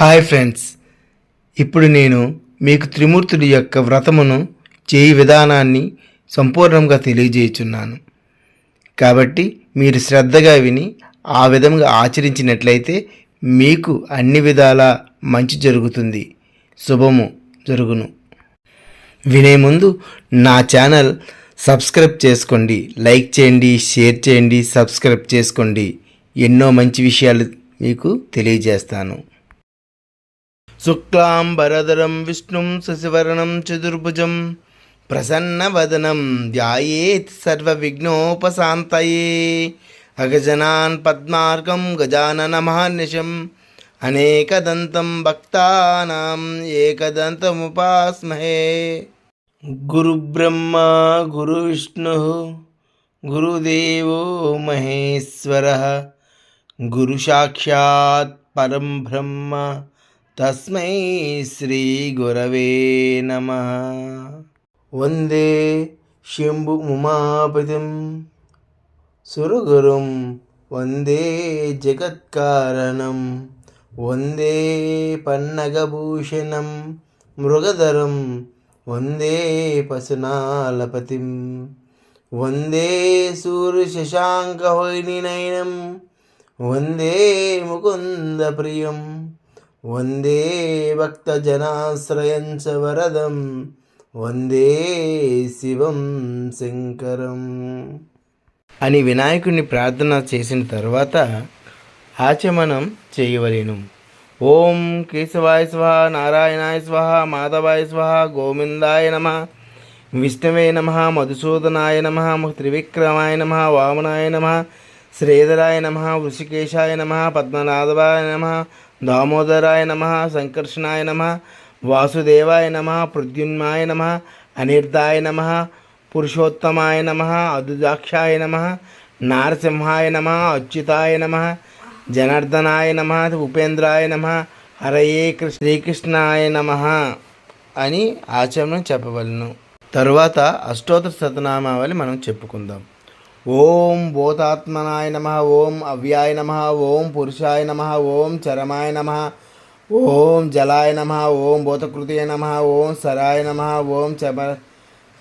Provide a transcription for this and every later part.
Hi friends, ఇప్పుడు నేను మీకు త్రిమూర్తుడి యొక్క వ్రతమును చేయి విధానాన్ని సంపూర్ణంగా తెలియజేయుచున్నాను. కాబట్టి మీరు శ్రద్ధగా విని ఆ విధంగా ఆచరించినట్లయితే మీకు అన్ని విధాలా మంచి జరుగుతుంది, శుభము జరుగును. వినే ముందు నా ఛానల్ సబ్స్క్రైబ్ చేసుకోండి, లైక్ చేయండి, షేర్ చేయండి, సబ్స్క్రైబ్ చేసుకోండి. ఎన్నో మంచి విషయాలు మీకు తెలియజేస్తాను. శుక్లాంబరధరం విష్ణుం శశివర్ణం చతుర్భుజం ప్రసన్నవదనం ధ్యాయేత్ సర్వవిఘ్నోపశాంతయే. అగజనాన్ పద్మార్గం గజాననమహర్నిశం అనేకదంతం భక్తానాం ఏకదంతముపాస్మహే. గురుబ్రహ్మ గురువిష్ణు గురుదేవో మహేశ్వరః, గురు సాక్షాత్ పరం బ్రహ్మ తస్మై శ్రీ గురవే నమః. వందే శంభుముమాపతిం సురగురుం వందే జగత్కారణం, వందే పన్నగభూషణం మృగధరం, వందే పశునాళపతిం, వందే సూర్యశశాంకహోయినైనం, వందే ముకుందప్రియం, వందే భక్తజనాశ్రయం చ వరదం, వందే శివం శంకరం అని వినాయకుడిని ప్రార్థన చేసిన తర్వాత ఆచమనం చేయవలెను. ఓం కేశవాయ స్వహ, నారాయణాయ స్వహ, మాధవాయ స్వహ, గోవిందాయ నమః, విష్ణవే నమః, మధుసూదనాయ నమః, త్రివిక్రమాయ నమః, వామనాయ నమః, శ్రీధరాయ నమః, వృషికేశాయ నమః, పద్మనాభాయ నమః, దామోదరాయ నమః, సంకర్షణాయ నమః, వాసుదేవాయ నమః, ప్రద్యుమ్నాయ నమః, అనిర్దాయ నమః, పురుషోత్తమాయ నమః, అదుజాక్షాయ నమః, నారసింహాయ నమః, అచ్యుతాయ నమః, జనార్దనాయ నమః, ఉపేంద్రాయ నమః, హరయే శ్రీకృష్ణాయ నమః అని ఆచరణ చెప్పవలను. తరువాత అష్టోత్తర శతనామావళి మనం చెప్పుకుందాం. ఓం భూతాత్మనాయ నమః, ఓం అవ్యాయ నమః, ఓం పురుషాయ నమః, ఓం చరమాయ నమః, ఓం జలాయ నమః, ఓం భూతకృతయ నమః, ఓం సరాయ నమః, ఓం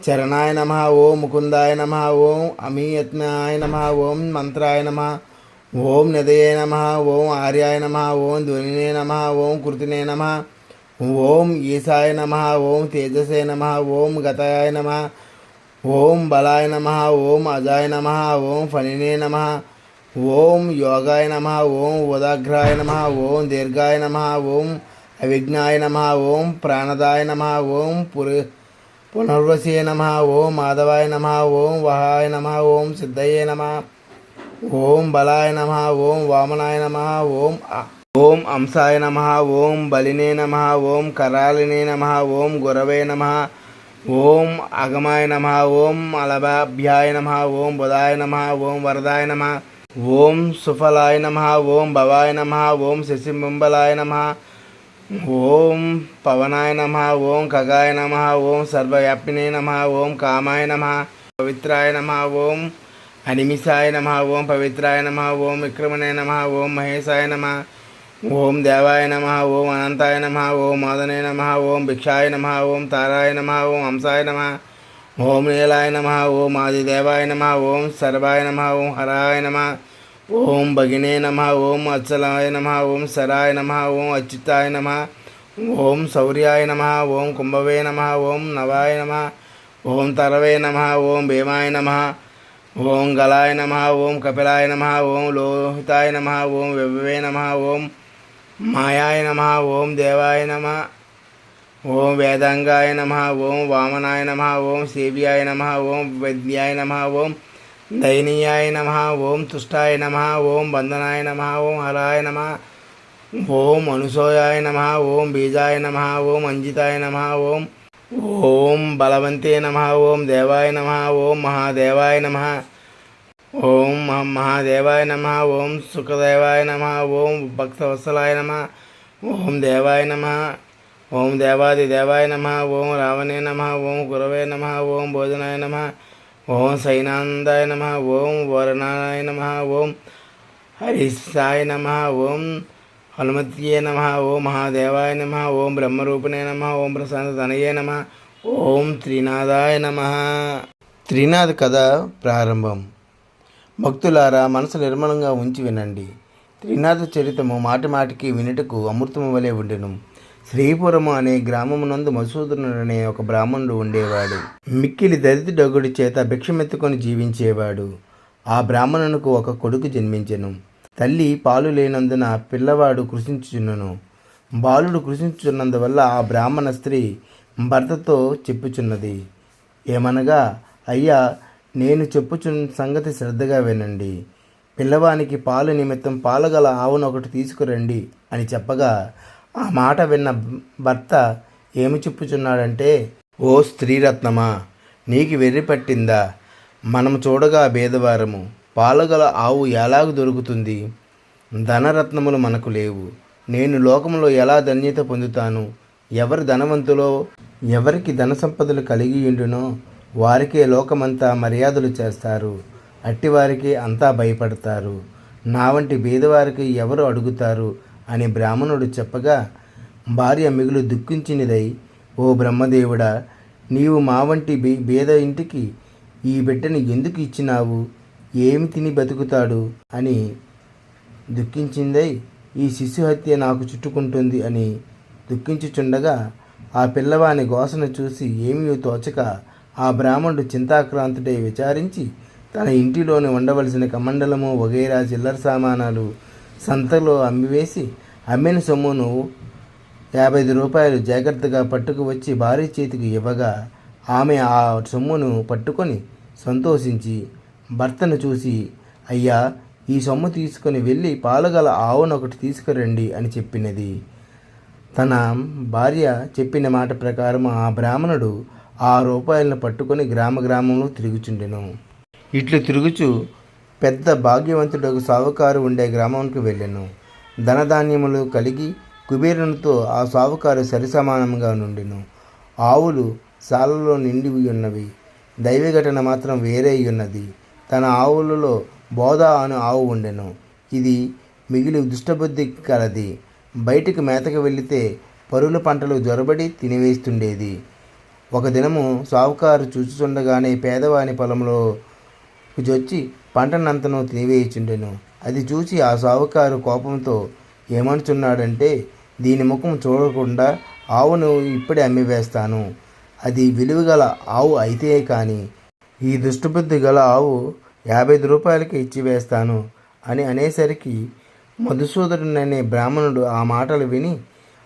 చరణాయ నమః, ఓం ముకుందాయ నమః, ఓం అమీయత్నాయ నమః, ఓం మంత్రాయ నమః, ఓం నిదయే నమః, ఓం ఆర్యాయ నమః, ఓం ధ్వనినే నమః, ఓం కృతినే నమః, ఓం ఈశాయ నమః, ఓం తేజసే నమః, ఓం గతాయ నమః, ఓం బలాయ నమః, ఓం అజాయ నమః, ఓం ఫణినే నమః, ఓం యోగాయ నమః, ఓం ఉదాగ్రాయ నమః, ఓం దీర్ఘాయ నమః, ఓం అవిఘ్నాయ నమః, ఓం ప్రాణదాయ నమః, ఓం పునర్వసే నమః, ఓం మాధవాయ నమః, ఓం వహాయ నమః, ఓం సిద్ధయే నమః, ఓం బలాయ నమః, ఓం వామనాయ నమః, ఓం అంశాయ నమః, ఓం బలినే నమః, ఓం కరాలినే నమః, ఓం గురవే నమః, ఓం అగమాయ నమః, ఓం అలభాభ్యాయ నమః, ఓం బుధాయ నమః, ఓం వరదాయ నమః, ఓం సుఫలాయ నమః, ఓం భవాయ నమః, ఓం శశిబింబలాయ నమః, ఓం పవనాయ నమః, ఓం ఖగాయ నమః, ఓం సర్వవ్యాపినే నమః, ఓం కామాయ నమః, పవిత్రాయ నమః, ఓం అనిమిషాయ నమః, ఓం పవిత్రాయ నమః, ఓం విక్రమణే నమః, ఓం మహేశాయ నమః, ఓం దేవాయ నమః, ఓం అనంతాయ నమః, ఓం మాదనే నమః, ఓం భిక్షాయ నమః, ఓం తారాయ నమః, ఓం హంసాయ నమః, ఓం నీలాయ నమః, ఓం ఆదిదేవాయ నమః, ఓం సర్వాయ నమః, ఓం హరాయ నమః, ఓం భగినే నమః, ఓం అచ్చలాయ నమః, ఓం సరాయ నమః, ఓం అచ్యుతాయ నమః, ఓం శౌర్యాయ నమః, ఓం కుంభవే నమః, ఓం నవాయ నమః, ఓం తరవే నమః, ఓం భీమాయ నమః, ఓం గలాయ నమః, ఓం కపిలాయ నమః, ఓం లోహితాయ నమః, ఓం విభవే నమః, ఓం మాయాయ నమః, ఓం దేవాయ నమః, ఓం వేదాంగాయ నమః, ఓం వామనాయ నమః, ఓం సేవ్యాయ నమః, ఓం వైద్యాయ నమః, ఓం దయనీయాయ నమః, ఓం తుష్టాయ నమః, ఓం బంధనాయ నమః, ఓం హరాయ నమః, ఓం అనుసోయాయ నమః, ఓం బీజాయ నమః, ఓం అంజితాయ నమః, ఓం బలవంతే నమః, ఓం దేవాయ నమః, ఓం మహాదేవాయ నమః, ఓం మహాదేవాయ నమః, ఓం సుఖదేవాయ నమః, ఓం భక్తవత్సలాయ నమః, ఓం దేవాయ నమః, ఓం దేవాదిదేవాయ నమః, ఓం రావణే నమః, ఓం గురవే నమః, ఓం భోజనాయ నమః, ఓం సైనాందాయ నమః, ఓం వరుణాయ నమః, ఓం హరిశాయ నమః, ఓం హనుమత్యే నమ. ఓం మహాదేవాయ నమ. ఓం బ్రహ్మరూపిణే నమ. ఓం ప్రశాంత తనయే నమ. ఓం త్రినాథాయ నమ. త్రినాథ్ కథ ప్రారంభం. భక్తులారా, మనసు నిర్మలంగా ఉంచి వినండి. త్రినాథ చరితము మాటి మాటికి వినుటకు అమృతము వలె ఉండెను. శ్రీపురము అనే గ్రామమునందు మధుసూదనుడు అనే ఒక బ్రాహ్మణుడు ఉండేవాడు. మిక్కిలి దరిద్రుడొకడి చేత భిక్షమెత్తుకొని జీవించేవాడు. ఆ బ్రాహ్మణునికి ఒక కొడుకు జన్మించెను. తల్లి పాలు లేనందున పిల్లవాడు కృషించుచున్నను. బాలుడు కృషించుచున్నందువల్ల ఆ బ్రాహ్మణ స్త్రీ భర్తతో చెప్పుచున్నది ఏమనగా, అయ్యా, నేను చెప్పుచున్న సంగతి శ్రద్ధగా వినండి. పిల్లవానికి పాలు నిమిత్తం పాలగల ఆవును ఒకటి తీసుకురండి అని చెప్పగా, ఆ మాట విన్న భర్త ఏమి చెప్పుచున్నాడంటే, ఓ స్త్రీరత్నమా, నీకు వెర్రి పట్టిందా? మనం చూడగా భేదవారము. పాలగల ఆవు ఎలాగూ దొరుకుతుంది? ధనరత్నములు మనకు లేవు. నేను లోకంలో ఎలా ధన్యత పొందుతాను? ఎవరి ధనవంతులో, ఎవరికి ధన సంపదలు కలిగి ఉండునో వారికే లోకమంతా మర్యాదలు చేస్తారు. అట్టివారికి అంతా భయపడతారు. నా వంటి బీదవారికి ఎవరు అడుగుతారు అని బ్రాహ్మణుడు చెప్పగా, భార్య మిగులు దుఃఖించినదై, ఓ బ్రహ్మదేవుడా, నీవు మా వంటి బీద ఇంటికి ఈ బిడ్డని ఎందుకు ఇచ్చినావు? ఏమి తిని బతుకుతాడు అని దుఃఖించిందై, ఈ శిశుహత్య నాకు చుట్టుకుంటుంది అని దుఃఖించుచుండగా, ఆ పిల్లవాని గోసను చూసి ఏమీ తోచక ఆ బ్రాహ్మణుడు చింతాక్రాంతుడై విచారించి తన ఇంటిలోని ఉండవలసిన కమండలము వగైరా చిల్లర సామానాలు సంతలో అమ్మివేసి అమ్మిన సొమ్మును 50 రూపాయలు జాగ్రత్తగా పట్టుకు వచ్చి భార్య చేతికి ఇవ్వగా, ఆమె ఆ సొమ్మును పట్టుకొని సంతోషించి భర్తను చూసి, అయ్యా, ఈ సొమ్ము తీసుకొని వెళ్ళి పాలుగల ఆవును ఒకటి తీసుకురండి అని చెప్పినది. తన భార్య చెప్పిన మాట ప్రకారం ఆ బ్రాహ్మణుడు ఆ రూపాయలను పట్టుకొని గ్రామంలో తిరుగుచుండెను. ఇట్లు తిరుగుచు పెద్ద భాగ్యవంతుడు సావుకారు ఉండే గ్రామానికి వెళ్ళెను. ధనధాన్యములు కలిగి కుబేరునితో ఆ సావుకారు సరిసమానంగా నుండెను. ఆవులు సాలలో నిండి ఉన్నవి. దైవఘటన మాత్రం వేరే ఉన్నది. తన ఆవులలో బోధ అను ఆవు ఉండెను. ఇది మిగిలి దుష్టబుద్ధి కలది. బయటికి మేతకు వెళితే పరుల పంటలు జొరబడి తినివేస్తుండేది. ఒక దినము సావుకారు చూచుచుండగానే పేదవాని పొలంలో జొచ్చి పంటనంతను తినివేయుచుండెను. అది చూసి ఆ సావుకారు కోపంతో ఏమనుచున్నాడంటే, దీని ముఖం చూడకుండా ఆవును ఇప్పుడే అమ్మివేస్తాను. అది విలువగల ఆవు అయితే కానీ ఈ దుష్టబుద్ధి గల ఆవు 50 రూపాయలకి ఇచ్చివేస్తాను అని అనేసరికి మధుసూదనుడనే బ్రాహ్మణుడు ఆ మాటలు విని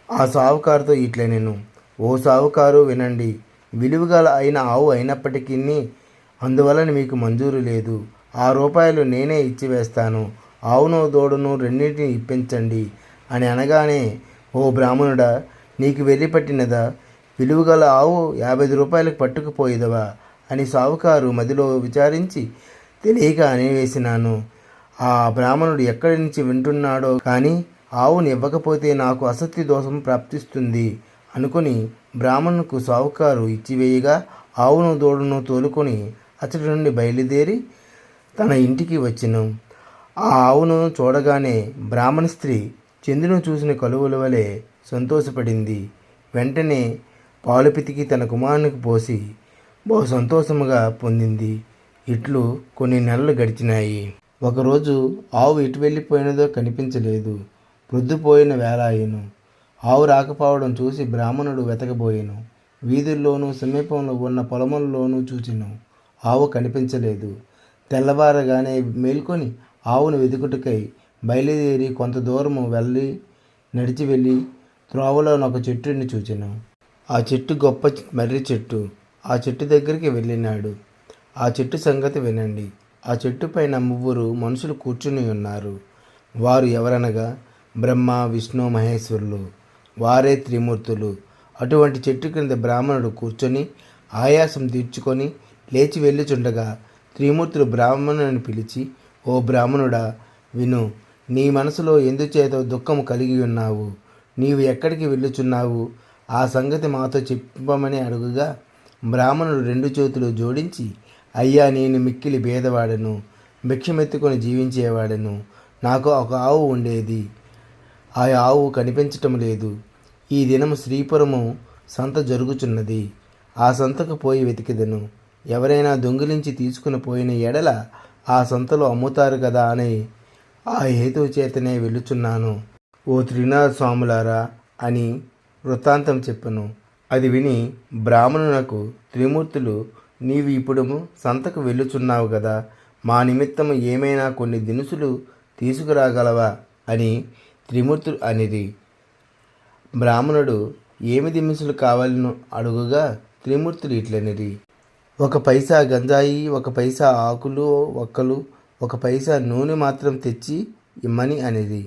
ఆ సావుకారుతో ఇట్లనెను, ఓ సావుకారు, వినండి. విలువగల అయిన ఆవు అయినప్పటికీ అందువలన మీకు మంజూరు లేదు. 6 రూపాయలు నేనే ఇచ్చివేస్తాను. ఆవును దూడను రెండింటిని ఇప్పించండి అని అనగానే, ఓ బ్రాహ్మణుడా, నీకు వెర్రి పట్టినదా? విలువగల ఆవు 50 రూపాయలకు పట్టుకుపోయేదవా అని సావుకారు మదిలో విచారించి తెలియక అనేవేసినాను. ఆ బ్రాహ్మణుడు ఎక్కడి నుంచి వింటున్నాడో కానీ ఆవును ఇవ్వకపోతే నాకు అసత్య దోషం ప్రాప్తిస్తుంది అనుకుని బ్రాహ్మణుకు సావుకారు ఇచ్చివేయగా, ఆవును దూడను తోలుకొని అతడి నుండి బయలుదేరి తన ఇంటికి వచ్చెను. ఆ ఆవును చూడగానే బ్రాహ్మణ స్త్రీ చంద్రుని చూసిన కలువల వలె సంతోషపడింది. వెంటనే పాలు పితికి తన కుమారునికి పోసి బహు సంతోషముగా పొందింది. ఇట్లు కొన్ని నెలలు గడిచినాయి. ఒకరోజు ఆవు ఎటు వెళ్ళిపోయినదో కనిపించలేదు. ప్రొద్దుపోయిన వేళ అయ్యెను. ఆవు రాకపోవడం చూసి బ్రాహ్మణుడు వెతకబోయెను. వీధుల్లోనూ సమీపంలో ఉన్న పొలముల్లోనూ చూచెను. ఆవు కనిపించలేదు. తెల్లవారగానే మేల్కొని ఆవును వెతుకుటకై బయలుదేరి కొంత దూరము నడిచి వెళ్ళి త్రోవలోనొక చెట్టుని చూచెను. ఆ చెట్టు గొప్ప మర్రి చెట్టు. ఆ చెట్టు దగ్గరికి వెళ్ళినాడు. ఆ చెట్టు సంగతి వినండి. ఆ చెట్టు పైన 3 మనుషులు కూర్చుని ఉన్నారు. వారు ఎవరనగా బ్రహ్మ, విష్ణు, మహేశ్వరులు. వారే త్రిమూర్తులు. అటువంటి చెట్టు క్రింద బ్రాహ్మణుడు కూర్చొని ఆయాసం తీర్చుకొని లేచి వెళ్ళుచుండగా త్రిమూర్తులు బ్రాహ్మణుని పిలిచి, ఓ బ్రాహ్మణుడా, విను. నీ మనసులో ఎందుచేత దుఃఖము కలిగి ఉన్నావు? నీవు ఎక్కడికి వెళ్ళుచున్నావు? ఆ సంగతి మాతో చెప్పమని అడుగుగా, బ్రాహ్మణుడు 2 చేతులు జోడించి, అయ్యా, నేను మిక్కిలి భేదవాడను, భిక్షమెత్తుకొని జీవించేవాడను. నాకు ఒక ఆవు ఉండేది. ఆ ఆవు కనిపించటం లేదు. ఈ దినము శ్రీపురము సంత జరుగుచున్నది. ఆ సంతకు పోయి వెతికెదను. ఎవరైనా దొంగిలించి తీసుకుని పోయిన ఎడల ఆ సంతలో అమ్ముతారు కదా అని ఆ హేతువు చేతనే వెళ్ళుచున్నాను ఓ త్రినాథ స్వాములారా అని వృత్తాంతం చెప్పను. అది విని బ్రాహ్మణునకు త్రిమూర్తులు, నీవు ఇప్పుడు సంతకు వెళ్ళుచున్నావు కదా, మా నిమిత్తము ఏమైనా కొన్ని దినుసులు తీసుకురాగలవా అని త్రిమూర్తులు అనిరి. బ్రాహ్మణుడు ఏమి దినుసులు కావాలను అడుగుగా త్రిమూర్తులు ఇట్లనిరి, 1 పైసా గంజాయి, 1 పైసా ఆకులు ఒక్కలు, 1 పైసా నూనె మాత్రం తెచ్చి ఇమ్మని అనేది.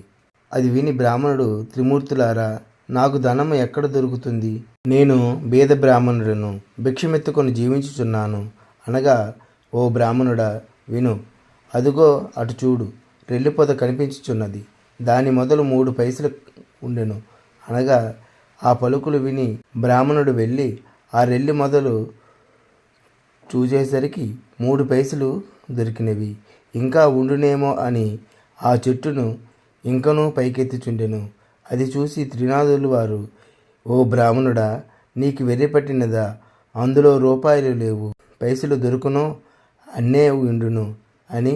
అది విని బ్రాహ్మణుడు, త్రిమూర్తులారా, నాకు ధనము ఎక్కడ దొరుకుతుంది? నేను బీద బ్రాహ్మణుడను, భిక్షమెత్తుకొని జీవించుచున్నాను అనగా, ఓ బ్రాహ్మణుడా విను, అదుగో అటు చూడు, రెల్లిపొద కనిపించుచున్నది, దాని మొదలు 3 పైసలు ఉండెను అనగా, ఆ పలుకులు విని బ్రాహ్మణుడు వెళ్ళి ఆ రెల్లి మొదలు చూసేసరికి 3 పైసలు దొరికినవి. ఇంకా ఉండునేమో అని ఆ చెట్టును ఇంకనూ పైకెత్తుచుండెను. అది చూసి త్రినాథులు వారు, ఓ బ్రాహ్మణుడా, నీకు వెర్రి పట్టినదా? అందులో రూపాయలు లేవు, పైసలు దొరుకునో అన్నే ఉండును అని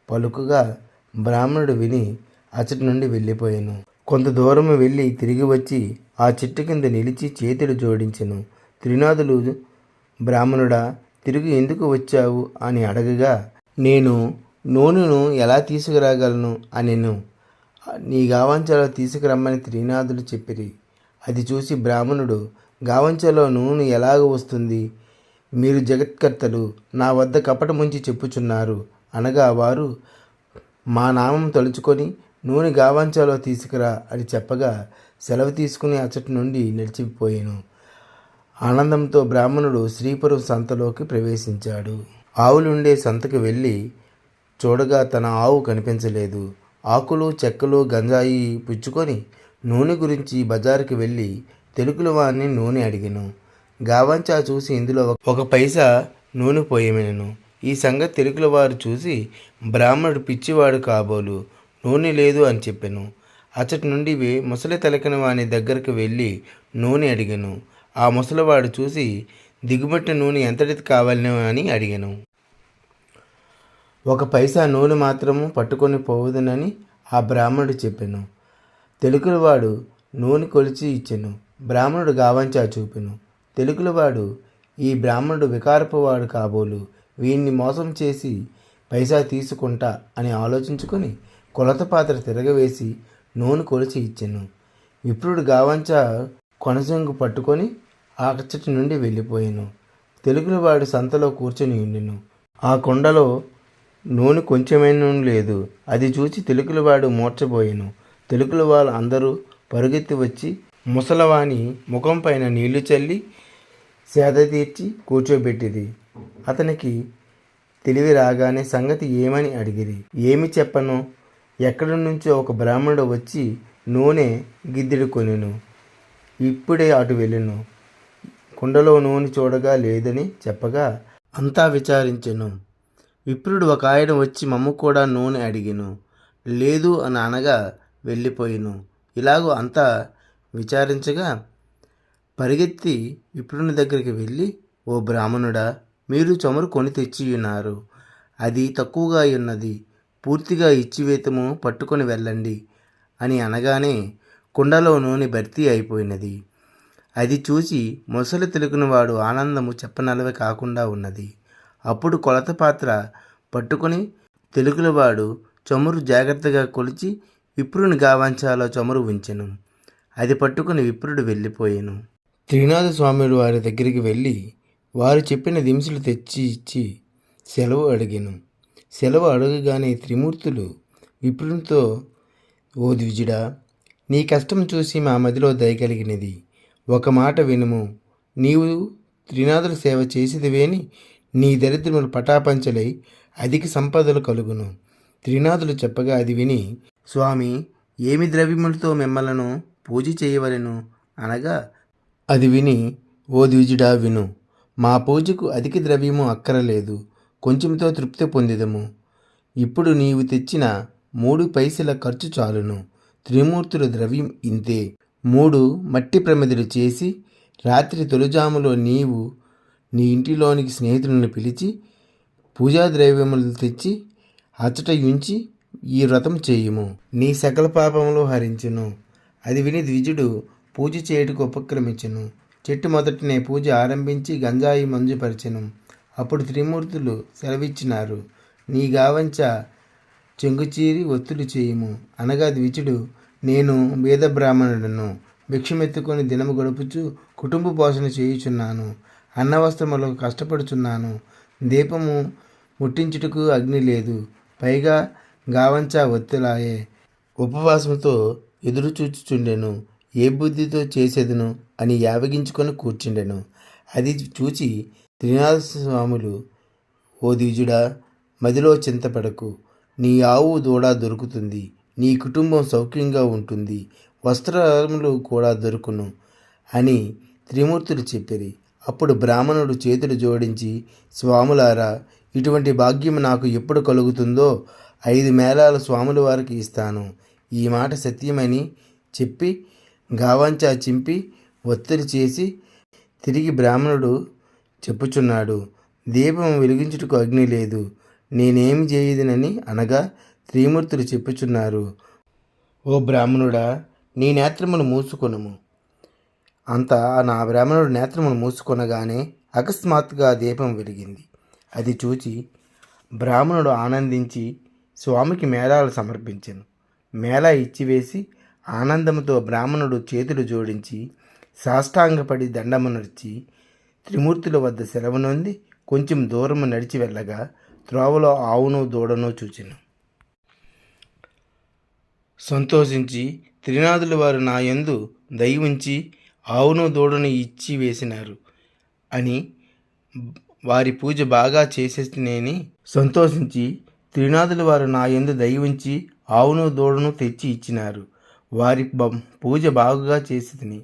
పలుకుగా బ్రాహ్మణుడు విని అచ్చటి నుండి వెళ్ళిపోయాను. కొంత దూరము వెళ్ళి తిరిగి వచ్చి ఆ చెట్టు కింద నిలిచి చేతులు జోడించెను. త్రినాథులు, బ్రాహ్మణుడా, తిరిగి ఎందుకు వచ్చావు అని అడగగా, నేను నూనెను ఎలా తీసుకురాగలను అనెను. నీ గావంచలో తీసుకురమ్మని త్రినాథులు చెప్పిరి. అది చూసి బ్రాహ్మణుడు, గావంచలో నూనె ఎలాగ వస్తుంది? మీరు జగత్కర్తలు నా వద్ద కపటముంచి చెప్పుచున్నారు అనగా, వారు, మా నామం తలుచుకొని నూనె గావంచలో తీసుకురా అని చెప్పగా సెలవు తీసుకుని అచ్చటి నుండి నడిచిపోయాను. ఆనందంతో బ్రాహ్మణుడు శ్రీపురం సంతలోకి ప్రవేశించాడు. ఆవులుండే సంతకు వెళ్ళి చూడగా తన ఆవు కనిపించలేదు. ఆకులు చెక్కలు గంజాయి పుచ్చుకొని నూనె గురించి బజారుకి వెళ్ళి తెలుగుల వారిని నూనె అడిగాను. గావంచా చూసి ఇందులో 1 పైసా నూనె పోయమనెను. ఈ సంగతి తెలుగుల వారు చూసి, బ్రాహ్మణుడు పిచ్చివాడు కాబోలు, నూనె లేదు అని చెప్పాను. అచ్చటి నుండి ముసలి తలకిన వాని దగ్గరకు వెళ్ళి నూనె అడిగాను. ఆ ముసలివాడు చూసి, దిగుబట్టి నూనె ఎంతటిది కావాలను అని అడిగాను. 1 పైసా నూనె మాత్రము పట్టుకొని పోవదునని ఆ బ్రాహ్మణుడు చెప్పాను. తెలుగులవాడు నూనె కొలిచి ఇచ్చెను. బ్రాహ్మణుడు గావంచా చూపెను. తెలుగులవాడు, ఈ బ్రాహ్మణుడు వికారపువాడు కాబోలు, వీణ్ణి మోసం చేసి పైసా తీసుకుంటా అని ఆలోచించుకొని కొలత పాత్ర తిరగవేసి నూనె కొలిచి ఇచ్చెను. విప్రుడు గావంచా కొనసంగు పట్టుకొని అచ్చటి నుండి వెళ్ళిపోయాను. తెలుగులవాడు సంతలో కూర్చొని ఉండెను. ఆ కుండలో నూనె కొంచెమైనా లేదు. అది చూసి తెలుగులవాడు మూర్చబోయెను. తెలుగుల వాళ్ళు అందరూ పరుగెత్తి వచ్చి ముసలవాని ముఖం పైన నీళ్లు చల్లి సేద తీర్చి కూర్చోబెట్టిరి. అతనికి తెలివి రాగానే సంగతి ఏమని అడిగిరి. ఏమి చెప్పను, ఎక్కడి నుంచో ఒక బ్రాహ్మణుడు వచ్చి నూనె గిద్దెడు కొనెను, ఇప్పుడే అటు వెళ్ళెను. కుండలో నూనె చూడగా లేదని చెప్పగా అంతా విచారించెను. విప్రుడు ఒక ఆయన వచ్చి మమ్ము కూడా నూనె అడిగెను, లేదు అని అనగా వెళ్ళిపోయిను. ఇలాగూ అంతా విచారించగా పరిగెత్తి విప్రుని దగ్గరికి వెళ్ళి, ఓ బ్రాహ్మణుడా, మీరు చమురు కొని తెచ్చి ఉన్నారు, అది తక్కువగా ఉన్నది, పూర్తిగా ఇచ్చివేతము పట్టుకొని వెళ్ళండి అని అనగానే కుండలో నూనె భర్తీ అయిపోయినది. అది చూసి ముసలి తెలుగునివాడు ఆనందము చెప్పనలవి కాకుండా ఉన్నది. అప్పుడు కొలత పాత్ర పట్టుకొని తెలుగులవాడు చమురు జాగ్రత్తగా కొలిచి విప్రుని గావంచాలో చమురు ఉంచెను. అది పట్టుకుని విప్రుడు వెళ్ళిపోయాను. త్రినాథ స్వాములు వారి దగ్గరికి వెళ్ళి వారు చెప్పిన దినుసులు తెచ్చి ఇచ్చి సెలవు అడిగాను. సెలవు అడగగానే త్రిమూర్తులు విప్రునితో, ఓ ద్విజుడా, నీ కష్టం చూసి మా మదిలో దయగలిగినది. ఒక మాట వినుము, నీవు త్రినాథుల సేవ చేసేదివేని నీ దరిద్రములు పటాపంచలై అధిక సంపదలు కలుగును. త్రినాథులు చెప్పగా అది విని, స్వామి, ఏమి ద్రవ్యములతో మిమ్మలను పూజ చేయవలెను అనగా, అది విని, ఓ ద్విజుడా విను, మా పూజకు అధిక ద్రవ్యము అక్కరలేదు, కొంచెంతో తృప్తి పొందిదము. ఇప్పుడు నీవు తెచ్చిన 3 పైసల ఖర్చు చాలును. త్రిమూర్తుల ద్రవ్యం ఇంతే. 3 మట్టి ప్రమిదలు చేసి రాత్రి తొలిజాములో నీవు నీ ఇంటిలోనికి స్నేహితులను పిలిచి పూజా ద్రవ్యములు తెచ్చి అచ్చట ఉంచి ఈ వ్రతం చేయుము. నీ సకల పాపములు హరించును. అది విని ద్విజుడు పూజ చేయుటకు ఉపక్రమించెను. చెట్టు మొదటనే పూజ ఆరంభించి గంజాయి మంజుపరచెను. అప్పుడు త్రిమూర్తులు సెలవిచ్చినారు, నీ గావంచ చెంగుచీరి ఒత్తులు చేయుము. అనగా ద్విజుడు, నేను వేద బ్రాహ్మణుడను, భిక్షమెత్తుకొని దినము గడుపుచు కుటుంబ పోషణ చేయుచున్నాను, అన్నవస్త్రములకు కష్టపడుచున్నాను, దీపము ముట్టించుటకు అగ్ని లేదు, పైగా గావంచ ఒత్తిలాయే. ఉపవాసముతో ఎదురు చూచుచుండెను. ఏ బుద్ధితో చేసేదను అని యావగించుకొని కూర్చుండెను. అది చూచి త్రినాథ స్వాములు, ఓ ద్విజుడా, మదిలో చింతపడకు, నీ ఆవు దూడ దొరుకుతుంది, నీ కుటుంబం సౌఖ్యంగా ఉంటుంది, వస్త్రములు కూడా దొరుకును అని త్రిమూర్తులు చెప్పిరి. అప్పుడు బ్రాహ్మణుడు చేతులు జోడించి, స్వాములారా, ఇటువంటి భాగ్యం నాకు ఎప్పుడు కలుగుతుందో 5 మేళాల స్వాముల వారికి ఇస్తాను. ఈ మాట సత్యమని చెప్పి గావంచా చింపి ఒత్తిడి చేసి తిరిగి బ్రాహ్మణుడు చెప్పుచున్నాడు, దీపం వెలిగించుటకు అగ్ని లేదు, నేనేమి చేయదునని అనగా త్రిమూర్తులు చెప్పుచున్నారు, ఓ బ్రాహ్మణుడా, నీ నేత్రమును మూసుకొనుము. అంతా నా బ్రాహ్మణుడు నేత్రమును మూసుకొనగానే అకస్మాత్తుగా దీపం వెలిగింది. అది చూచి బ్రాహ్మణుడు ఆనందించి స్వామికి మేళాలు సమర్పించెను. మేళా ఇచ్చివేసి ఆనందంతో బ్రాహ్మణుడు చేతులు జోడించి సాష్టాంగపడి దండమునర్చి త్రిమూర్తుల వద్ద సెలవు నొంది కొంచెం దూరము నడిచి వెళ్ళగా త్రోవలో ఆవును దూడను చూచెను. సంతోషించి త్రినాథుల వారు నా యందు దయ ఉంచి ఆవును దూడను ఇచ్చి వేసినారు అని వారి పూజ బాగా చేసేనేని సంతోషించి త్రినాథుల వారు నా యందు దయ ఉంచి ఆవును దూడను తెచ్చి ఇచ్చినారు, వారి పూజ బాగుగా చేసితిని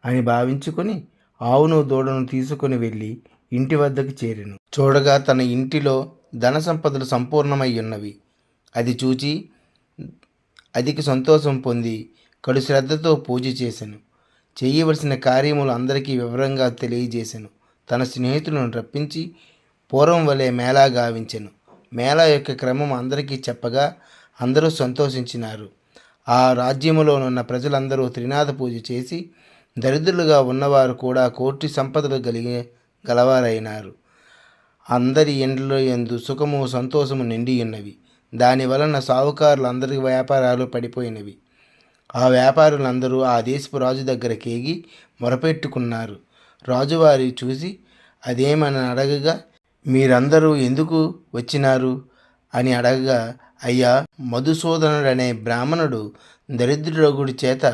అని భావించుకొని ఆవును దూడను తీసుకొని వెళ్ళి ఇంటి వద్దకు చేరెను. చూడగా తన ఇంటిలో ధన సంపదలు సంపూర్ణమై ఉన్నవి. అది చూచి అధిక సంతోషం పొంది కడు శ్రద్ధతో పూజ చేసెను. చేయవలసిన కార్యములు అందరికీ వివరంగా తెలియజేసెను. తన స్నేహితులను రప్పించి పూర్వం వలె మేళా గావించెను. మేళా యొక్క క్రమం అందరికీ చెప్పగా అందరూ సంతోషించినారు. ఆ రాజ్యములోనున్న ప్రజలందరూ త్రినాథ పూజ చేసి దరిద్రులుగా ఉన్నవారు కూడా కోటి సంపదలు గలవారైనారు. అందరి ఇండ్ల యందు సుఖము సంతోషము నిండి ఉన్నవి. దానివలన సావుకారులందరి వ్యాపారాలు పడిపోయినవి. ఆ వ్యాపారులందరూ ఆ దేశపు రాజు దగ్గర కేగి మొరపెట్టుకున్నారు. రాజువారి చూసి అదేమని అడగగా, మీరందరూ ఎందుకు వచ్చినారు అని అడగగా, అయ్యా, మధుసూదనుడనే బ్రాహ్మణుడు దరిద్రుడగుడి చేత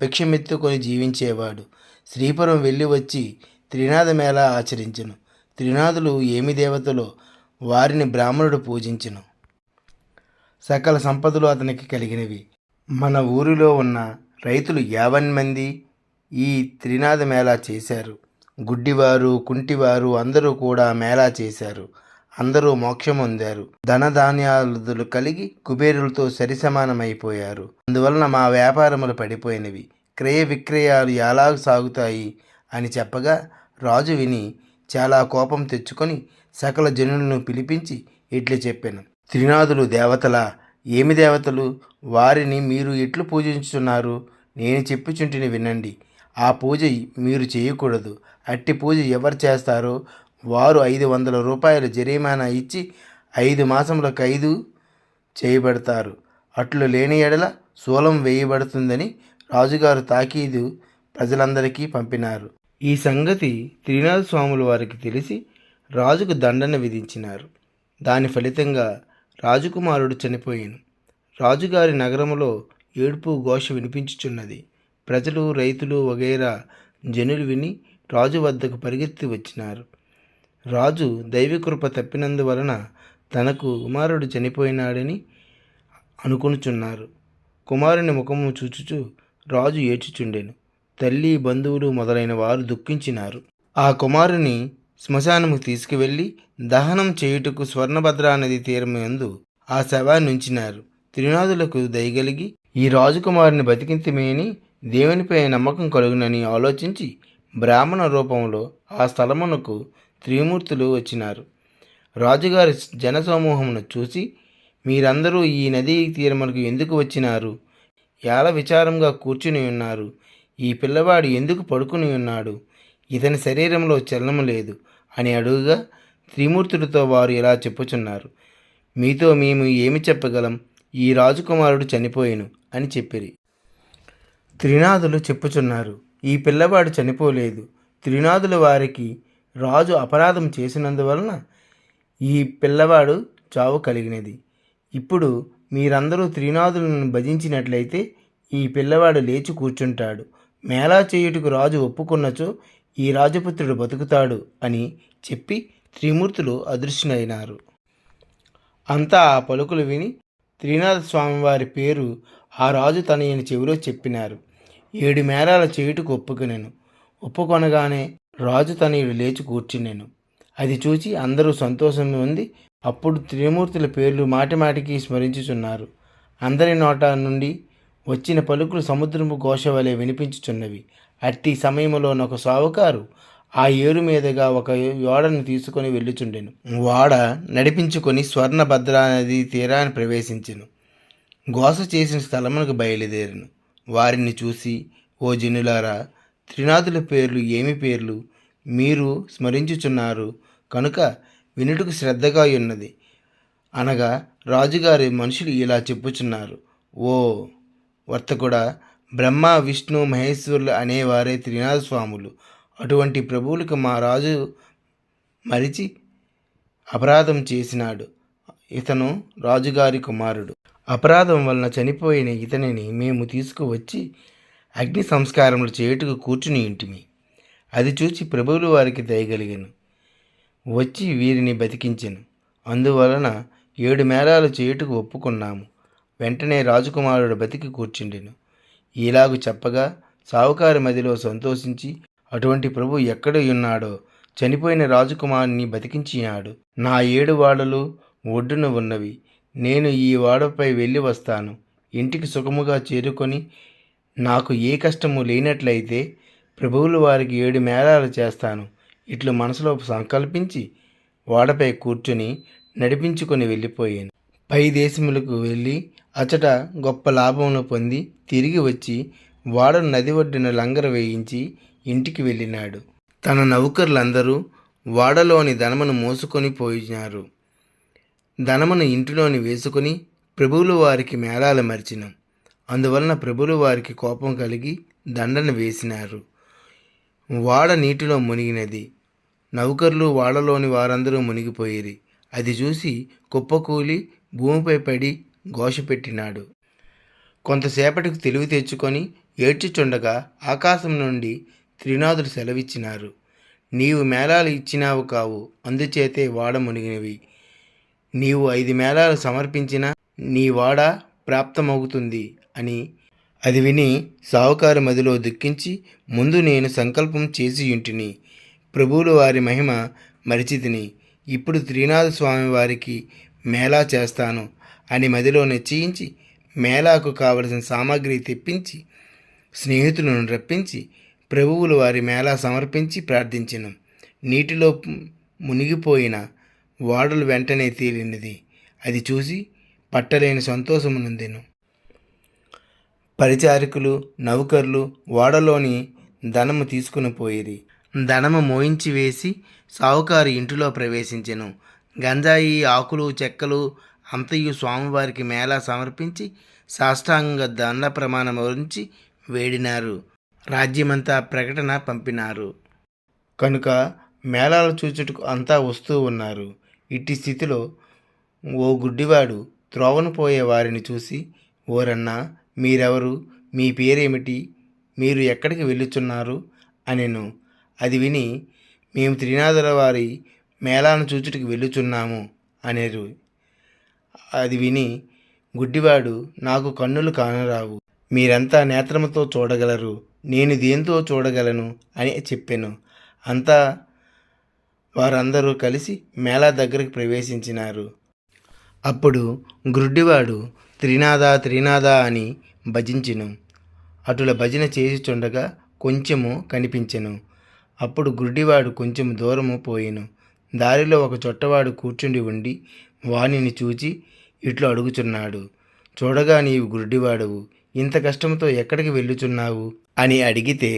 భిక్షమెత్తుకొని జీవించేవాడు. శ్రీపురం వెళ్ళి వచ్చి త్రినాథ మేళ ఆచరించెను. త్రినాథులు ఏమి దేవతలో వారిని బ్రాహ్మణుడు పూజించెను. సకల సంపదలు అతనికి కలిగినవి. మన ఊరిలో ఉన్న రైతులు 50 మంది ఈ త్రినాథ మేళా చేశారు. గుడ్డివారు, కుంటివారు అందరూ కూడా మేళా చేశారు. అందరూ మోక్షం పొందారు. ధనధాన్యాదులు కలిగి కుబేరులతో సరిసమానమైపోయారు. అందువలన మా వ్యాపారములు పడిపోయినవి. క్రయ విక్రయాలు ఎలా సాగుతాయి అని చెప్పగా రాజు విని చాలా కోపం తెచ్చుకొని సకల జనులను పిలిపించి ఇట్లు చెప్పాను, త్రినాథులు దేవతలా? ఏమి దేవతలు? వారిని మీరు ఎట్లు పూజించుతున్నారు? నేను చెప్పుచుంటిని వినండి. ఆ పూజ మీరు చేయకూడదు. అట్టి పూజ ఎవరు చేస్తారో వారు 500 రూపాయల జరిమానా ఇచ్చి 5 మాసముల ఖైదు చేయబడతారు. అట్లు లేని ఎడల శూలం వేయబడుతుందని రాజుగారు తాకీదు ప్రజలందరికీ పంపినారు. ఈ సంగతి త్రినాథ స్వాముల వారికి తెలిసి రాజుకు దండన విధించినారు. దాని ఫలితంగా రాజకుమారుడు చనిపోయాను. రాజుగారి నగరములో ఏడుపు ఘోష వినిపించుచున్నది. ప్రజలు, రైతులు వగైరా జనులు విని రాజు వద్దకు పరిగెత్తి వచ్చినారు. రాజు దైవకృప తప్పినందువలన తనకు కుమారుడు చనిపోయినాడని అనుకొనుచున్నారు. కుమారుని ముఖము చూచుచు రాజు ఏడ్చుచుండెను. తల్లి, బంధువులు మొదలైన వారు దుఃఖించినారు. ఆ కుమారుని శ్మశానము తీసుకువెళ్ళి దహనం చేయుటకు స్వర్ణభద్రా నది తీరము యందు ఆ శవాన్ని ఉంచినారు. త్రినాథులకు దయగలిగి ఈ రాజకుమారుని బతికింతమేని దేవునిపై నమ్మకం కలుగునని ఆలోచించి బ్రాహ్మణ రూపంలో ఆ స్థలమునకు త్రిమూర్తులు వచ్చినారు. రాజుగారి జనసమూహమును చూసి, మీరందరూ ఈ నదీ తీరమునకు ఎందుకు వచ్చినారు? ఏల విచారంగా కూర్చుని ఉన్నారు? ఈ పిల్లవాడు ఎందుకు పడుకుని ఉన్నాడు? ఇతని శరీరంలో చలనము లేదు అని అడుగుగా, త్రిమూర్తులతో వారు ఇలా చెప్పుచున్నారు, మీతో మేము ఏమి చెప్పగలం? ఈ రాజకుమారుడు చనిపోయెను అని చెప్పిరి. త్రినాథులు చెప్పుచున్నారు, ఈ పిల్లవాడు చనిపోలేదు. త్రినాథుల వారికి రాజు అపరాధం చేసినందువలన ఈ పిల్లవాడు చావు కలిగినది. ఇప్పుడు మీరందరూ త్రినాథులను భజించినట్లయితే ఈ పిల్లవాడు లేచి కూర్చుంటాడు. మేళా చేయుటకు రాజు ఒప్పుకున్నచో ఈ రాజపుత్రుడు బతుకుతాడు అని చెప్పి త్రిమూర్తులు అదృశ్యులైనారు. అంతా ఆ పలుకులు విని త్రినాథ స్వామివారి పేరు ఆ రాజు తనయని చెవిలో చెప్పినారు. 7 మేళాల చేయుటకు ఒప్పుకొనగానే రాజు తనయుడు లేచి కూర్చునేను. అది చూచి అందరూ సంతోషం ఉంది. అప్పుడు త్రిమూర్తుల పేర్లు మాటిమాటికి స్మరించుచున్నారు. అందరి నోట నుండి వచ్చిన పలుకులు సముద్రపు ఘోష వలె వినిపించుచున్నవి. అట్టి సమయంలోనొక సావుకారు ఆ ఏరు మీదుగా ఒక ఓడను తీసుకొని వెళ్ళుచుండెను. ఓడ నడిపించుకొని స్వర్ణభద్రా నది తీరాన్ని ప్రవేశించెను. ఘోష చేసిన స్థలమునకు బయలుదేరెను. వారిని చూసి, ఓ జనులారా, త్రినాథుల పేర్లు ఏమి పేర్లు మీరు స్మరించుచున్నారు కనుక వినుటకు శ్రద్ధగా ఉన్నది అనగా, రాజుగారి మనుషులు ఇలా చెప్పుచున్నారు, ఓ వర్తకుడా, బ్రహ్మ విష్ణు మహేశ్వరులు అనేవారే త్రినాథ స్వాములు. అటువంటి ప్రభువులకు మా రాజు మరిచి అపరాధం చేసినాడు. ఇతను రాజుగారి కుమారుడు. అపరాధం వలన చనిపోయిన ఇతనిని మేము తీసుకువచ్చి అగ్ని సంస్కారములు చేయుటకు కూర్చుని ఇంటిమి. అది చూచి ప్రభువులు వారికి దయగలిగెను. వచ్చి వీరిని బతికించెను. అందువలన 7 మేళాలు చేయుటకు ఒప్పుకున్నాము. వెంటనే రాజకుమారుడు బతికి కూర్చుండెను. ఇలాగు చెప్పగా సావుకారి మదిలో సంతోషించి, అటువంటి ప్రభు ఎక్కడ ఉన్నాడో చనిపోయిన రాజకుమారుని బతికించినాడు. నా 7 వాడలు ఒడ్డున ఉన్నవి. నేను ఈ వాడపై వెళ్ళి వస్తాను. ఇంటికి సుఖముగా చేరుకొని నాకు ఏ కష్టము లేనట్లయితే ప్రభువులు వారికి 7 మేళాలు చేస్తాను. ఇట్లు మనసులో సంకల్పించి ఓడపై కూర్చొని నడిపించుకొని వెళ్ళిపోయాను. పై దేశములకు వెళ్ళి అచట గొప్ప లాభమును పొంది తిరిగి వచ్చి ఓడను నది ఒడ్డున లంగర వేయించి ఇంటికి వెళ్ళినాడు. తన నౌకర్లందరూ ఓడలోని ధనమును మోసుకొని పోయినారు. ధనమును ఇంటిలోని వేసుకొని ప్రభువులు వారికి మేళాలు మరిచినాం. అందువలన ప్రభువులు వారికి కోపం కలిగి దండన వేసినారు. ఓడ నీటిలో మునిగినది. నౌకర్లు ఓడలోని వారందరూ మునిగిపోయిరి. అది చూసి కుప్పకూలి భూమిపై పడి ఘోషపెట్టినాడు. కొంతసేపటికి తెలివి తెచ్చుకొని ఏడ్చుచుండగా ఆకాశం నుండి త్రినాథులు సెలవిచ్చినారు, నీవు మేళాలు ఇచ్చినావు కావు, అందుచేతే వాడ మునిగినవి. నీవు 5 మేళాలు సమర్పించినా నీ వాడ ప్రాప్తమవుతుంది అని. అది విని సావుకారు మదిలో దుఃఖించి, ముందు నేను సంకల్పం చేసి యుంటిని, ప్రభువులు వారి మహిమ మరిచితిని. ఇప్పుడు త్రినాథ స్వామి వారికి మేళా చేస్తాను అని మదిలో నిశ్చయించి మేళాకు కావలసిన సామాగ్రి తెప్పించి స్నేహితులను రప్పించి ప్రభువులు వారి మేళా సమర్పించి ప్రార్థించెను. నీటిలో మునిగిపోయిన ఓడలు వెంటనే తేలినది. అది చూసి పట్టలేని సంతోషమునందెను. పరిచారికులు నౌకర్లు ఓడలోని ధనము తీసుకుని పోయిరి. ధనము మోయించి వేసి సావుకారు ఇంటిలో ప్రవేశించెను. గంజాయి ఆకులు చెక్కలు అంతయు స్వామివారికి మేళా సమర్పించి సాష్టాంగ దండ ప్రమాణం వరించి వేడినారు. రాజ్యమంతా ప్రకటన పంపినారు. కనుక మేళాలు చూచుటకు అంతా వస్తూ ఉన్నారు. ఇట్టి స్థితిలో ఓ గుడ్డివాడు త్రోవను పోయే వారిని చూసి, ఓరన్నా, మీరెవరు? మీ పేరేమిటి? మీరు ఎక్కడికి వెళ్ళుచున్నారు అనెను. అది విని, మేము త్రినాథుల వారి మేళాను చూచుటకు వెళ్ళుచున్నాము అనేరు. అది విని గుడ్డివాడు, నాకు కన్నులు కానరావు, మీరంతా నేత్రముతో చూడగలరు, నేను దేంతో చూడగలను అని చెప్పాను. అంతా వారందరూ కలిసి మేళా దగ్గరికి ప్రవేశించినారు. అప్పుడు గుడ్డివాడు త్రినాథ త్రినాథ అని భజించెను. అటుల భజన చేయుచుండగా కొంచెము కనిపించెను. అప్పుడు గుడ్డివాడు కొంచెం దూరము పోయెను. దారిలో ఒక చొట్టవాడు కూర్చుండి ఉండి వానిని చూచి ఇట్లు అడుగుచున్నాడు, చూడగా నీవు గుడ్డివాడవు, ఇంత కష్టంతో ఎక్కడికి వెళ్ళుచున్నావు అని అడిగితే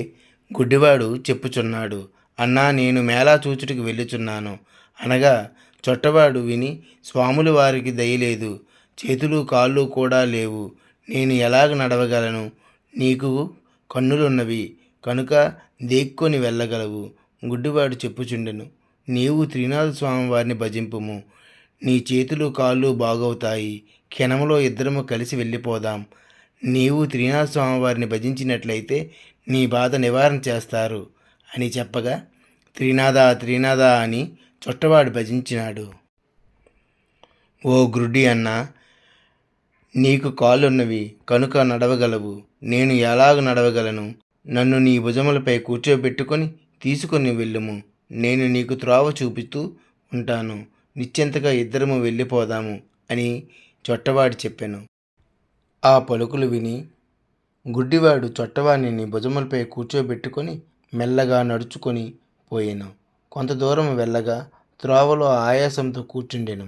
గుడ్డివాడు చెప్పుచున్నాడు, అన్నా నేను మేళా చూచుటకు వెళ్ళుచున్నాను అనగా చొట్టవాడు విని, స్వాములు వారికి దయలేదు, చేతులు కాళ్ళు కూడా లేవు, నేను ఎలాగ నడవగలను? నీకు కన్నులున్నవి కనుక దేక్కొని వెళ్ళగలవు. గుడ్డివాడు చెప్పుచుండెను, నీవు త్రినాథ స్వామి వారిని భజింపుము, నీ చేతులు కాళ్ళు బాగవుతాయి. క్షణములో ఇద్దరము కలిసి వెళ్ళిపోదాం. నీవు త్రినాథ స్వామి వారిని భజించినట్లయితే నీ బాధ నివారణ చేస్తారు అని చెప్పగా త్రినాథ త్రినాథ అని చొట్టవాడు భజించినాడు. ఓ గుడ్డి అన్న, నీకు కాళ్ళున్నవి కనుక నడవగలవు, నేను ఎలాగ నడవగలను? నన్ను నీ భుజములపై కూర్చోబెట్టుకొని తీసుకొని వెళ్ళుము, నేను నీకు త్రోవ చూపుతూ ఉంటాను, నిశ్చింతగా ఇద్దరము వెళ్ళిపోదాము అని చొట్టవాడు చెప్పాను. ఆ పలుకులు విని గుడ్డివాడు చొట్టవాడిని భుజములపై కూర్చోబెట్టుకొని మెల్లగా నడుచుకొని పోయాను. కొంత దూరం వెళ్ళగా త్రోవలో ఆయాసంతో కూర్చుండెను.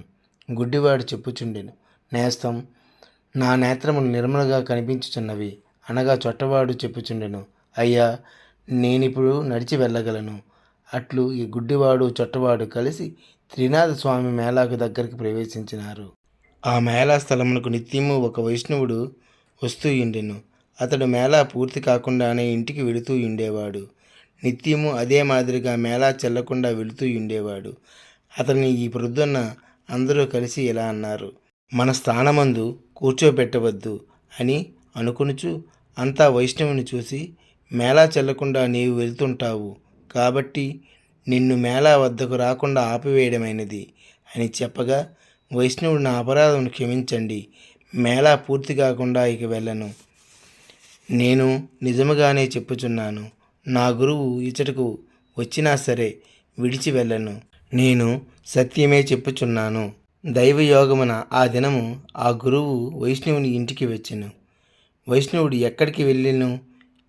గుడ్డివాడు చెప్పుచుండెను, నేస్తం, నా నేత్రములు నిర్మలుగా కనిపించుచున్నవి అనగా చొట్టవాడు చెప్పుచుండెను, అయ్యా, నేనిప్పుడు నడిచి వెళ్ళగలను. అట్లు ఈ గుడ్డివాడు చొట్టవాడు కలిసి త్రినాథ స్వామి మేళాకు దగ్గరికి ప్రవేశించినారు. ఆ మేళా స్థలమునకు నిత్యము ఒక వైష్ణవుడు వస్తూ ఉండెను. అతడు మేళా పూర్తి కాకుండానే ఇంటికి వెళుతూ ఉండేవాడు. నిత్యము అదే మాదిరిగా మేళా చెల్లకుండా వెళుతూ ఉండేవాడు. అతన్ని ఈ ప్రొద్దున్న అందరూ కలిసి ఇలా అన్నారు, మన స్థానమందు కూర్చోబెట్టవద్దు అని అనుకొనుచు అంతా వైష్ణవుని చూసి, మేళా చెల్లకుండా నీవు వెళ్తుంటావు కాబట్టి నిన్ను మేళా వద్దకు రాకుండా ఆపివేయడమైనది అని చెప్పగా, వైష్ణవుడు నా అపరాధం క్షమించండి, మేళా పూర్తి కాకుండా ఇక వెళ్ళను. నేను నిజముగానే చెప్పుచున్నాను, నా గురువు ఇచ్చటకు వచ్చినా సరే విడిచి వెళ్ళను. నేను సత్యమే చెప్పుచున్నాను. దైవయోగమున ఆ దినము ఆ గురువు వైష్ణవుని ఇంటికి వచ్చెను. వైష్ణవుడు ఎక్కడికి వెళ్ళెను?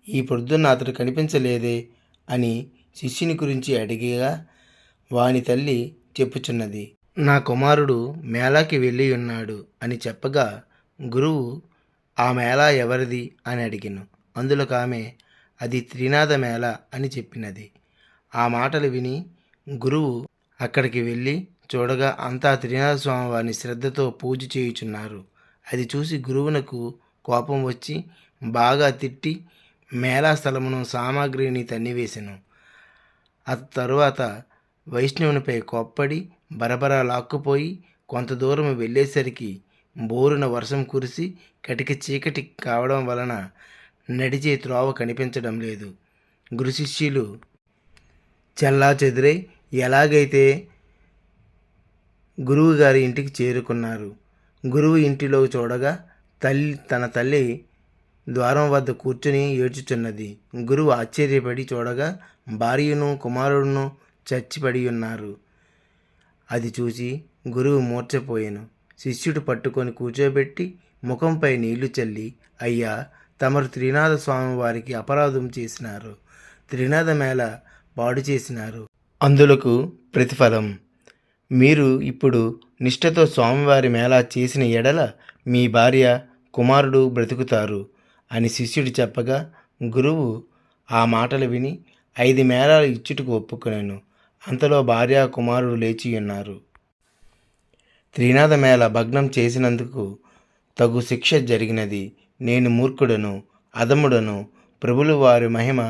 ఈ పొద్దున్న అతడు కనిపించలేదే అని శిష్యుని గురించి అడిగగా వాని తల్లి చెప్పుచున్నది, నా కుమారుడు మేళాకి వెళ్ళి ఉన్నాడు అని చెప్పగా గురువు, ఆ మేళా ఎవరిది అని అడిగాను. అందులో ఆమె, అది త్రినాథ మేళ అని చెప్పినది. ఆ మాటలు విని గురువు అక్కడికి వెళ్ళి చూడగా అంతా త్రినాథ స్వామి వారిని శ్రద్ధతో పూజ చేయుచున్నారు. అది చూసి గురువునకు కోపం వచ్చి బాగా తిట్టి మేళా స్థలమును సామాగ్రిని తన్నివేసెను. ఆ తరువాత వైష్ణవునిపై కోప్పడి బరబరా లాక్కుపోయి కొంత దూరం వెళ్ళేసరికి బోరున వర్షం కురిసి కటిక చీకటి కావడం వలన నడిచే త్రోవ కనిపించడం లేదు. గురు శిష్యులు చెల్లా చెదురై ఎలాగైతే గురువు గారి ఇంటికి చేరుకున్నారు. గురువు ఇంటిలో చూడగా తన తల్లి ద్వారం వద్ద కూర్చుని ఏడ్చుచున్నది. గురువు ఆశ్చర్యపడి చూడగా భార్యను కుమారుడును చచ్చిపడి ఉన్నారు. అది చూసి గురువు మూర్ఛపోయెను. శిష్యుడు పట్టుకొని కూర్చోబెట్టి ముఖంపై నీళ్లు చల్లి, అయ్యా, తమరు త్రినాథ స్వామి వారికి అపరాధం చేసినారు, త్రినాథ మేళ పాడు చేసినారు, అందులకు ప్రతిఫలం మీరు ఇప్పుడు నిష్ఠతో స్వామివారి మేళా చేసిన ఎడల మీ భార్య కుమారుడు బ్రతుకుతారు అని శిష్యుడు చెప్పగా గురువు ఆ మాటలు విని 5 మేళాలు ఇచ్చుటకు ఒప్పుకొనెను. అంతలో భార్య కుమారుడు లేచి ఉన్నారు. త్రినాథ మేళ భగ్నం చేసినందుకు తగు శిక్ష జరిగినది. నేను మూర్ఖుడను, అధముడను, ప్రభులు వారి మహిమ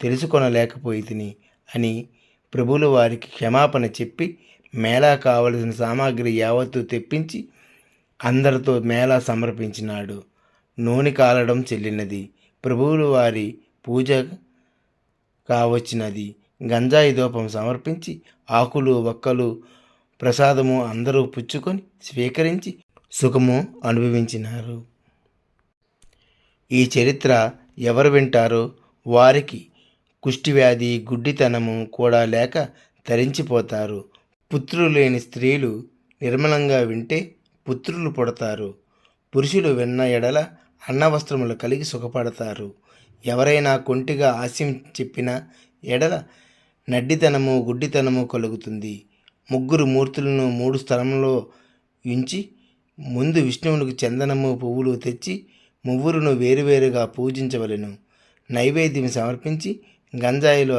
తెలుసుకొనలేకపోయితిని అని ప్రభులు వారికి క్షమాపణ చెప్పి మేళా కావలసిన సామాగ్రి యావత్తు తెప్పించి అందరితో మేళా సమర్పించినాడు. నూనె కాలడం చెల్లినది. ప్రభువులు వారి పూజ కావచ్చినది. గంజాయి ధూపం సమర్పించి ఆకులు ఒక్కలు ప్రసాదము అందరూ పుచ్చుకొని స్వీకరించి సుఖము అనుభవించినారు. ఈ చరిత్ర ఎవరు వింటారో వారికి కుష్టివ్యాధి గుడ్డితనము కూడా లేక తరించిపోతారు. పుత్రులు లేని స్త్రీలు నిర్మలంగా వింటే పుత్రులు పుడతారు. పురుషులు విన్న ఎడల అన్నవస్త్రములు కలిగి సుఖపడతారు. ఎవరైనా కొంటిగా హాస్యం చెప్పిన ఎడల నడ్డితనము గుడ్డితనము కలుగుతుంది. ముగ్గురు మూర్తులను 3 స్థలంలో ఉంచి ముందు విష్ణువునికి చందనము పువ్వులు తెచ్చి ముగ్గురును వేరువేరుగా పూజించవలెను. నైవేద్యం సమర్పించి గంజాయిలో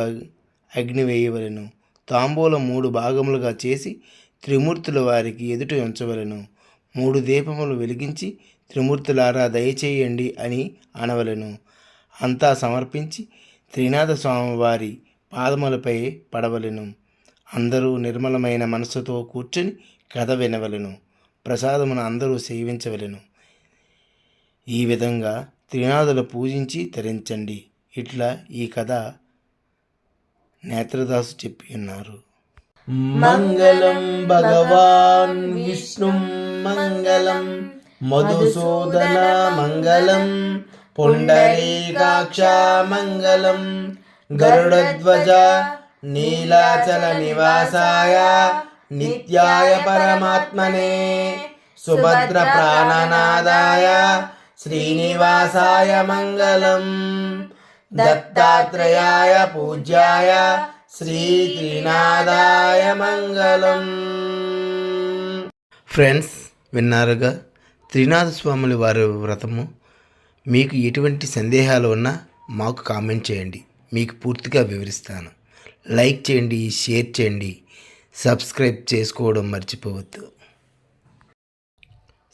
అగ్ని వేయవలెను. తాంబూలం 3 భాగములుగా చేసి త్రిమూర్తుల వారికి ఎదుట ఉంచవలెను. 3 దీపములు వెలిగించి త్రిమూర్తులారా దయచేయండి అని అనవలెను. అంతా సమర్పించి త్రినాథ స్వామి వారి పాదములపై పడవలెను. అందరూ నిర్మలమైన మనస్సుతో కూర్చొని కథ వినవలెను. ప్రసాదమును అందరూ సేవించవలెను. ఈ విధంగా త్రినాథులు పూజించి తరించండి. ఇట్లా ఈ కథ నేత్రదాసు చెప్పి ఉన్నారు. మంగళం భగవాన్ విష్ణు మంగళం మధుసూదన మంగళం పుండరీకాక్ష మంగళం గరుడధ్వజ నీలాచల నివాసాయ నిత్యాయ పరమాత్మనే సుభద్ర ప్రాణనాదాయ శ్రీనివాసాయ మంగళం దత్తాత్రేయాయ పూజ్యాయ శ్రీ త్రినాథాయ మంగళం. ఫ్రెండ్స్, విన్నారుగా త్రినాథ స్వాముల వారి వ్రతము. మీకు ఎటువంటి సందేహాలు ఉన్నా మాకు కామెంట్ చేయండి, మీకు పూర్తిగా వివరిస్తాను. లైక్ చేయండి, షేర్ చేయండి, సబ్స్క్రైబ్ చేసుకోవడం మర్చిపోవద్దు.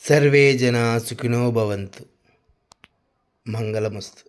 సర్వే జనా సుఖినో భవంతు. మంగళమస్తు.